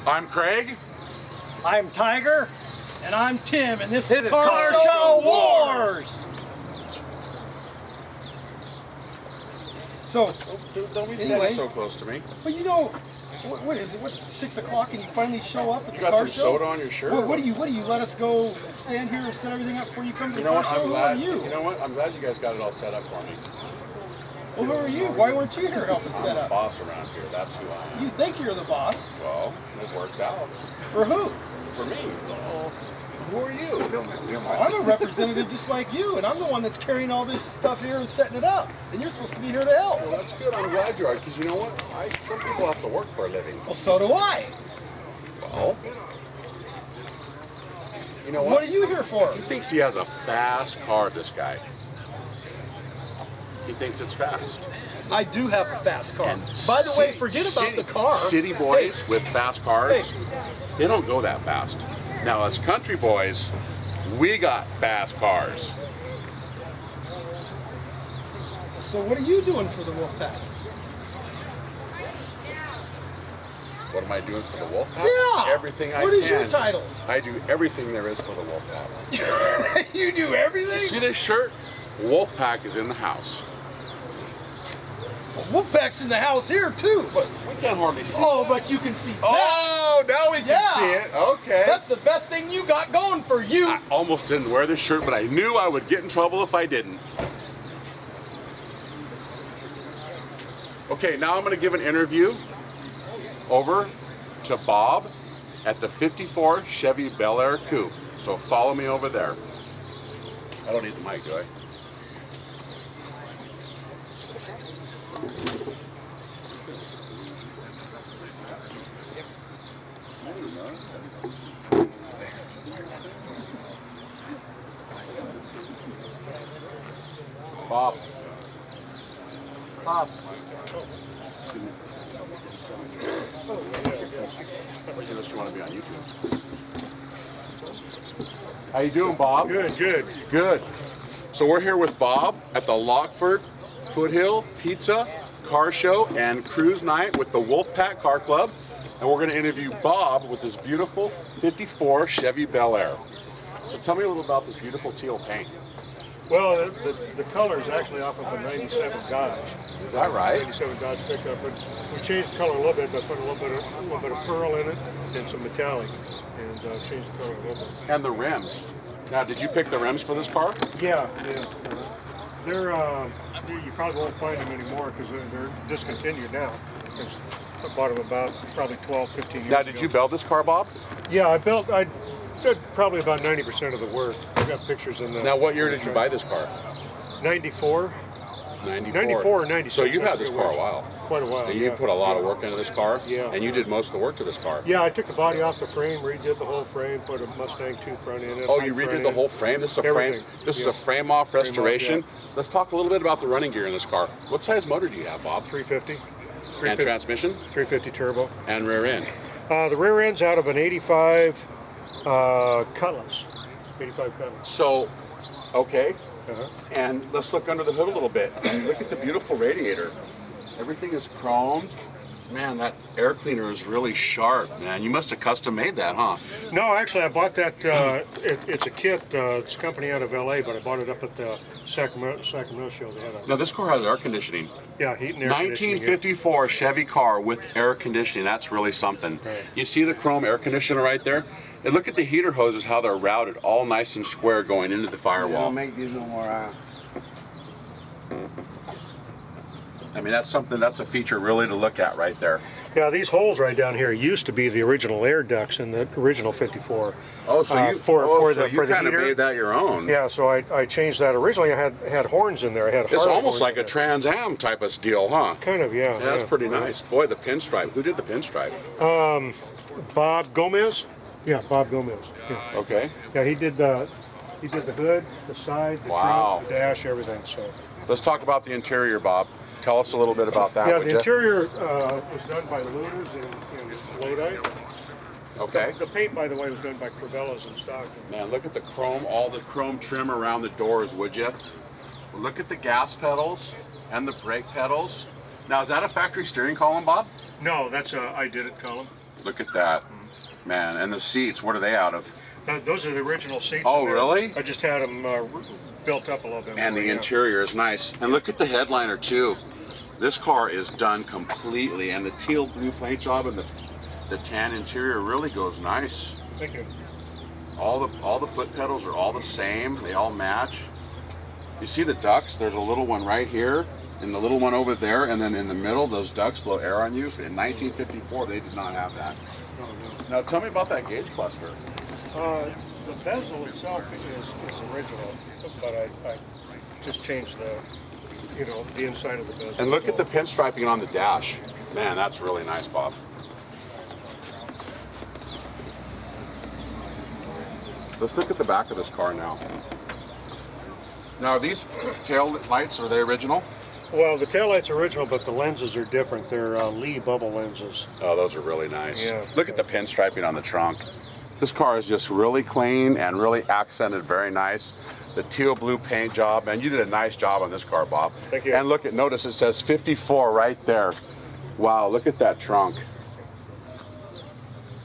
I'm Craig. I'm Tiger. And I'm Tim, and this is Car Show Wars. So, Don't be anyway, standing so close to me. well, you know, what is it? What is it? 6 o'clock, and you finally show up at You the got car some show? soda on your shirt? What do you? Let us go stand here and set everything up before you come to the You know car what? show? I'm Who glad. are you? You know what? I'm glad you guys got it all set up for me. Well, who are you? Why weren't you here helping I'm set the up? boss around here. That's who I am. You think you're the boss? Well, it works out For who? for me. Who are you? I'm a representative just like you, and I'm the one that's carrying all this stuff here and setting it up. And you're supposed to be here to help. Well, that's good. I'm glad you are, because you know what? Some people have to work for a living. Well, so do I. Well, you know What are you here for? He thinks he has a fast car, this guy. He thinks it's fast. I do have a fast car. And By the way, forget about the car. City boys with fast cars, they don't go that fast. Now, as country boys, we got fast cars. So what are you doing for the Wolfpack? What am I doing for the Wolfpack? Yeah. Everything I can. What is your title? I do everything there is for the Wolfpack. You do everything? See this shirt? Wolfpack is in the house. Wolfpack's in the house here too. But we can't hardly see. Oh, but you can see that. Oh, now we can see it. Okay. That's the best thing you got going for you. I almost didn't wear this shirt, but I knew I would get in trouble if I didn't. Okay, now I'm going to give an interview over to Bob at the 54 Chevy Bel Air Coupe. So follow me over there. I don't need the mic, do I? Bob. Bob. You want to be on YouTube. How you doing, Bob? Good. Good. So we're here with Bob at the Lockford Foothill Pizza Car Show and Cruise Night with the Wolfpack Car Club. And we're going to interview Bob with this beautiful 54 Chevy Bel Air. So tell me a little about this beautiful teal paint. Well, the color is actually off of a 97 Dodge. Is that right? 97 Dodge pickup, but we changed the color a little bit by putting a little bit of pearl in it and some metallic, and changed the color a little bit. And the rims. Now, did you pick the rims for this car? Yeah. They're you probably won't find them anymore because they're discontinued now. Because I bought them about probably 12, 15 years Now, ago. did you build this car, Bob? Yeah, I did probably about 90% of the work. I got pictures in the. Now, what year did you buy this car? 94. 94. 94 or 96. So you've I had this forget car a which. while. Quite a while. And you put a lot of work into this car. Yeah. And you did most of the work to this car. Yeah, I took the body off the frame, redid the whole frame, put a Mustang 2 front in it. Oh, you redid the whole frame? This is a frame. This is a frame off restoration. Let's talk a little bit about the running gear in this car. What size motor do you have, Bob? 350. And transmission? 350 turbo. And rear end? The rear end's out of an 85 Cutlass. 85 Cutlass. So, okay. Uh-huh. And let's look under the hood a little bit. Look at the beautiful radiator. Everything is chromed. Man, that air cleaner is really sharp, man. You must have custom made that, huh? No, actually, I bought that. It's a kit. It's a company out of LA, but I bought it up at the Sacramento show. They had a. Now, this car has air conditioning. Yeah, heat and air conditioning. 1954 Chevy car with air conditioning. That's really something. Right. You see the chrome air conditioner right there? And look at the heater hoses, how they're routed, all nice and square going into the firewall. Don't make these no more. I mean, that's something, that's a feature really to look at right there. Yeah, these holes right down here used to be the original air ducts in the original 54. Oh, so you, for so the you kind of heater. made that your own. Yeah, so I changed that. Originally, I had horns in there. I had It's Harley almost horns like in a there. Trans Am type of deal, huh? Kind of, yeah. Yeah, that's pretty nice. Boy, the pinstripe. Who did the pinstripe? Bob Gomez. Yeah, Bob Gomez. Yeah, Okay. yeah he did the hood, the side, the Wow. trunk, the dash, everything. So. Let's talk about the interior, Bob. Tell us a little bit about that. Yeah, would the ya? interior was done by Luna's in Lodi. Okay. The paint, by the way, was done by Crivellas in Stockton. Man, look at the chrome, all the chrome trim around the doors, would you? Look at the gas pedals and the brake pedals. Now, is that a factory steering column, Bob? No, that's a I did it column. Look at that. Man, and the seats, what are they out of? Those are the original seats. Oh, in there. really? I just had them built up a little bit. And more, the yeah. interior is nice. And look at the headliner too. This car is done completely, and the teal blue paint job and the tan interior really goes nice. Thank you. All the foot pedals are all the same. They all match. You see the ducts? There's a little one right here, and the little one over there, and then in the middle, those ducts blow air on you. In 1954, they did not have that. Oh, no. Now tell me about that gauge cluster. The bezel itself is original, but I just changed the inside of the bezel. And look at the pinstriping on the dash. Man, that's really nice, Bob. Let's look at the back of this car now. Now, are these tail lights, are they original? Well, the taillight's original, but the lenses are different. They're Lee bubble lenses. Oh, those are really nice. Yeah. Look at the pinstriping on the trunk. This car is just really clean and really accented, very nice. The teal blue paint job, man, you did a nice job on this car, Bob. Thank you. And notice it says 54 right there. Wow, look at that trunk.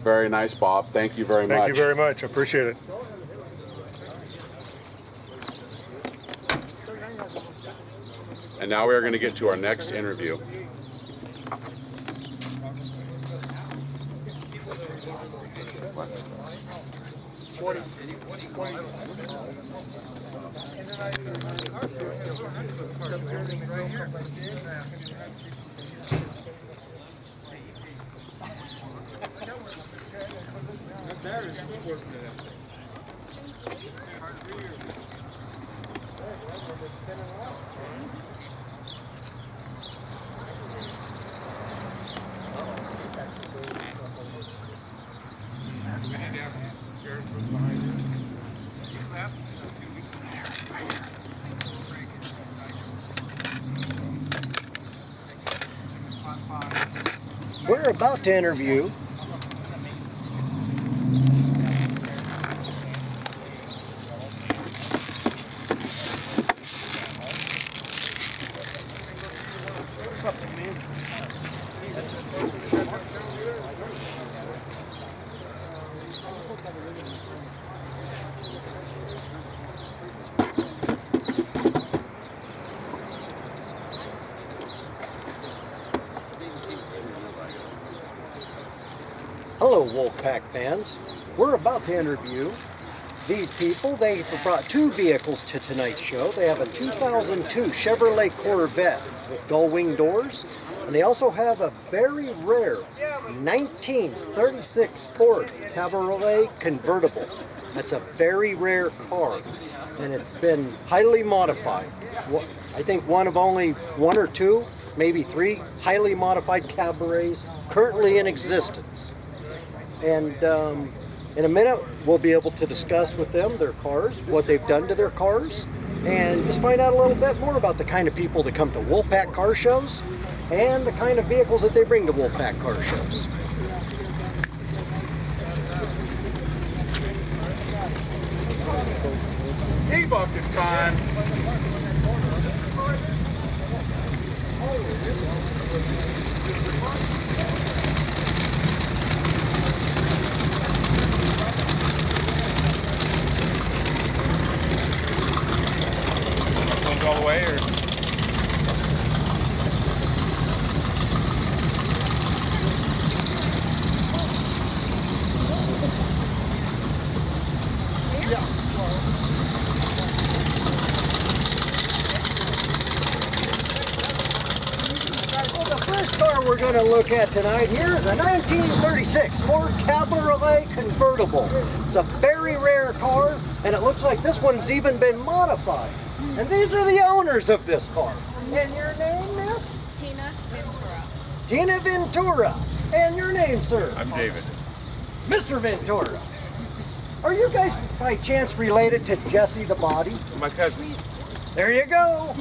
Very nice, Bob. Thank you very much. Thank you very much. I appreciate it. And now we are going to get to our next interview. We're about to interview Hello, Wolfpack fans. We're about to interview these people. They've brought two vehicles to tonight's show. They have a 2002 Chevrolet Corvette with gull-wing doors, and they also have a very rare 1936 Ford Cabriolet convertible. That's a very rare car, and it's been highly modified. I think one of only one or two, maybe three, highly modified Cabrioles currently in existence. And in a minute, we'll be able to discuss with them their cars, what they've done to their cars, and just find out a little bit more about the kind of people that come to Wolfpack car shows and the kind of vehicles that they bring to Wolfpack car shows. T-bucket time. All the way, or? Well, the first car we're going to look at tonight here is a 1936 Ford Cabriolet convertible. It's a very rare car, and it looks like this one's even been modified. And these are the owners of this car. And your name, miss? Tina Ventura. Tina Ventura. And your name, sir? I'm David. Mr. Ventura. Are you guys by chance related to Jesse the Body? My cousin. There you go.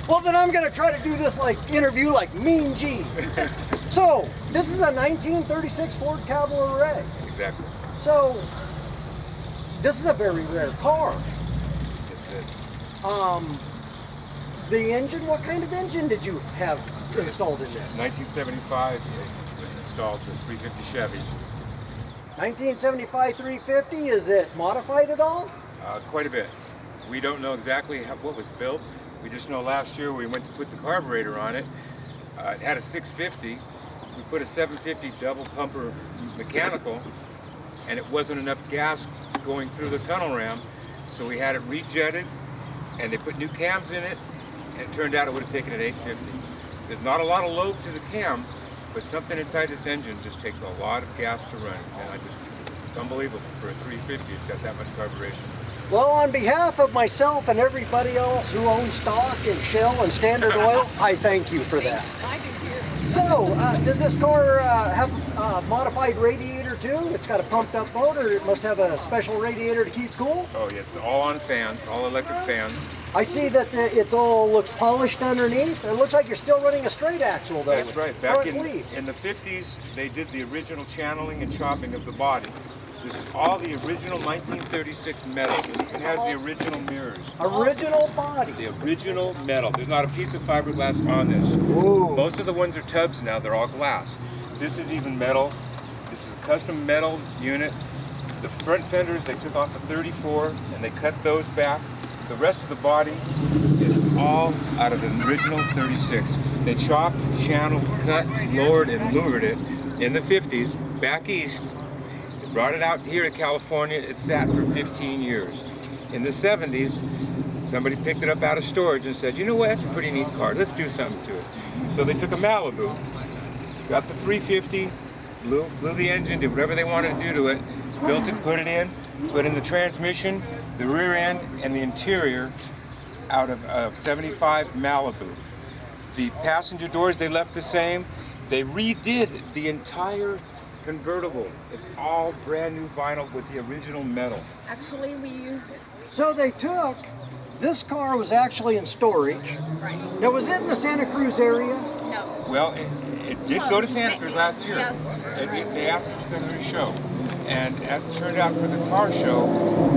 Well, then I'm going to try to do this interview like Mean Gene. So, this is a 1936 Ford Cabriolet. Exactly. So, this is a very rare car. Yes, it is. The engine, what kind of engine did you have installed in this? 1975. It was installed to 350 Chevy. 1975 350, is it modified at all? Quite a bit. We don't know exactly what was built. We just know last year we went to put the carburetor on it. It had a 650. We put a 750 double pumper mechanical, and it wasn't enough gas going through the tunnel ram, so we had it rejetted, and they put new cams in it, and it turned out it would have taken an 850. There's not a lot of load to the cam, but something inside this engine just takes a lot of gas to run, and it's unbelievable. For a 350, it's got that much carburation. Well, on behalf of myself and everybody else who owns stock in Shell and Standard Oil, I thank you for that. I do too. So, does this car have a modified radiator too? It's got a pumped up motor. It must have a special radiator to keep cool. Oh yeah, it's all on fans, all electric fans. I see that it's all looks polished underneath. It looks like you're still running a straight axle though. That's with right. Back front in leaves. the 50s, they did the original channeling and chopping of the body. This is all the original 1936 metal. It has the original mirrors. Original body. The original metal. There's not a piece of fiberglass on this. Ooh. Most of the ones are tubs now. They're all glass. This is even metal. This is a custom metal unit. The front fenders, they took off a 34 and they cut those back. The rest of the body is all out of the original 36. They chopped, channeled, cut, lowered, and lured it in the 50s back east. They brought it out here to California. It sat for 15 years. In the 70s, somebody picked it up out of storage and said, you know what, that's a pretty neat car. Let's do something to it. So they took a Malibu, got the 350, blew the engine, did whatever they wanted to do to it, built it, put in the transmission, the rear end, and the interior out of a 75 Malibu. The passenger doors, they left the same. They redid the entire convertible. It's all brand new vinyl with the original metal. Actually, we use it. So they took, this car was actually in storage. Right. Now was it in the Santa Cruz area? No. Well, it did go to Santa Cruz last year. Yes. They asked us to come to the show. And as it turned out for the car show,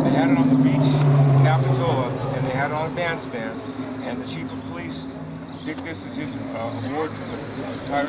they had it on the beach in Capitola, and they had it on a bandstand, and the chief of police picked this as his award for the entire